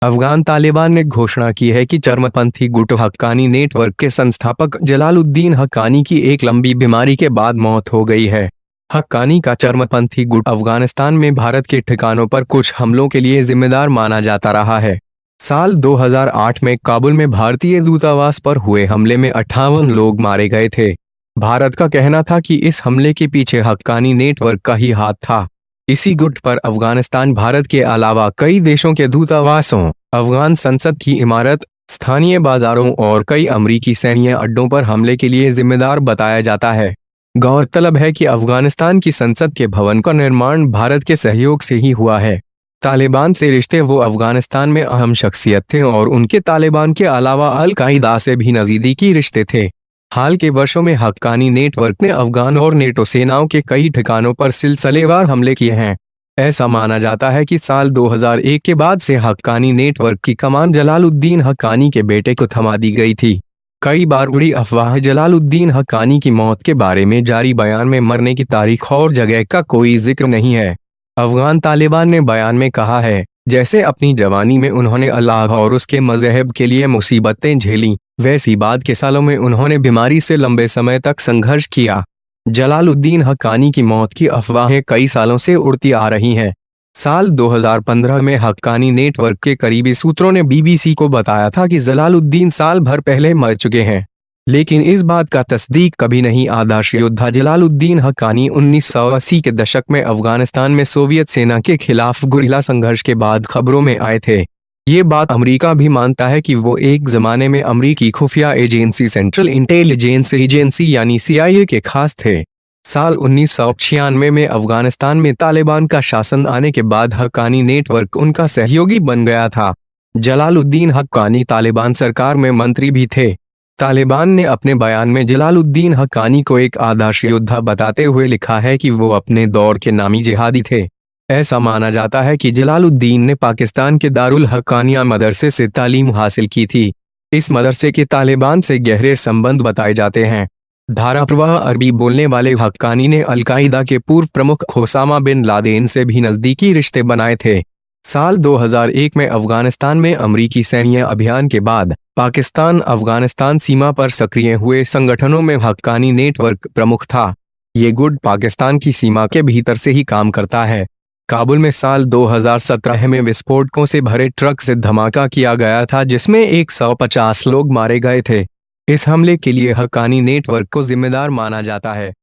अफगान तालिबान ने घोषणा की है कि चरमपंथी गुट हक्कानी नेटवर्क के संस्थापक जलालुद्दीन हक्कानी की एक लंबी बीमारी के बाद मौत हो गई है। हक्कानी का चरमपंथी गुट अफगानिस्तान में भारत के ठिकानों पर कुछ हमलों के लिए जिम्मेदार माना जाता रहा है। साल 2008 में काबुल में भारतीय दूतावास पर हुए हमले में 58 लोग मारे गए थे। भारत का कहना था कि इस हमले के पीछे हक्कानी नेटवर्क का ही हाथ था। इसी गुट पर अफगानिस्तान भारत के अलावा कई देशों के दूतावासों, अफगान संसद की इमारत, स्थानीय बाजारों और कई अमरीकी सैन्य अड्डों पर हमले के लिए जिम्मेदार बताया जाता है। गौरतलब है कि अफगानिस्तान की संसद के भवन का निर्माण भारत के सहयोग से ही हुआ है। तालिबान से रिश्ते वो अफगानिस्तान में अहम शख्सियत थे और उनके तालिबान के अलावा अल-कायदा से भी नज़दीकी रिश्ते थे। हाल के वर्षों में हक्कानी नेटवर्क ने अफगान और नेटो सेनाओं के कई ठिकानों पर सिलसिलेवार हमले किए हैं। ऐसा माना जाता है कि साल 2001 के बाद से हक्कानी नेटवर्क की कमान जलालुद्दीन हक्कानी के बेटे को थमा दी गई थी। कई बार उड़ी अफवाह जलालुद्दीन हक्कानी की मौत के बारे में जारी बयान में मरने की तारीख और जगह का कोई जिक्र नहीं है। अफगान तालिबान ने बयान में कहा है, जैसे अपनी जवानी में उन्होंने अल्लाह और उसके मज़हब के लिए मुसीबतें झेलीं, वैसी बाद के सालों में उन्होंने बीमारी से लंबे समय तक संघर्ष किया। जलालुद्दीन हक्कानी की मौत की अफवाहें कई सालों से उड़ती आ रही हैं। साल 2015 में हक्कानी नेटवर्क के करीबी सूत्रों ने बीबीसी को बताया था कि जलालुद्दीन साल भर पहले मर चुके हैं, लेकिन इस बात का तस्दीक कभी नहीं। आदर्श योद्धा जलालुद्दीन हक्कानी 1980 के दशक में अफगानिस्तान में सोवियत सेना के खिलाफ गुरिल्ला संघर्ष के बाद खबरों में आए थे। ये बात अमेरिका भी मानता है कि वो एक जमाने में अमेरिकी खुफिया एजेंसी सेंट्रल इंटेलिजेंस एजेंसी यानी CIA के खास थे। साल 1996 में अफगानिस्तान में तालिबान का शासन आने के बाद हक्कानी नेटवर्क उनका सहयोगी बन गया था। जलालुद्दीन हक्कानी तालिबान सरकार में मंत्री भी थे। तालिबान ने अपने बयान में जलालुद्दीन हक्कानी को एक आदर्श योद्धा बताते हुए लिखा है कि वो अपने दौर के नामी जिहादी थे। ऐसा माना जाता है कि जलालुद्दीन ने पाकिस्तान के दारुल हक्कानिया मदरसे से तालीम हासिल की थी। इस मदरसे के तालिबान से गहरे संबंध बताए जाते हैं। धाराप्रवाह अरबी बोलने वाले हक्कानी ने अल-कायदा के पूर्व प्रमुख ओसामा बिन लादेन से भी नज़दीकी रिश्ते बनाए थे। साल 2001 में अफगानिस्तान में अमरीकी सैन्य अभियान के बाद पाकिस्तान अफगानिस्तान सीमा पर सक्रिय हुए संगठनों में हक्कानी नेटवर्क प्रमुख था। ये गुट पाकिस्तान की सीमा के भीतर से ही काम करता है। काबुल में साल 2017 में विस्फोटकों से भरे ट्रक से धमाका किया गया था, जिसमें 150 लोग मारे गए थे। इस हमले के लिए हक्कानी नेटवर्क को जिम्मेदार माना जाता है।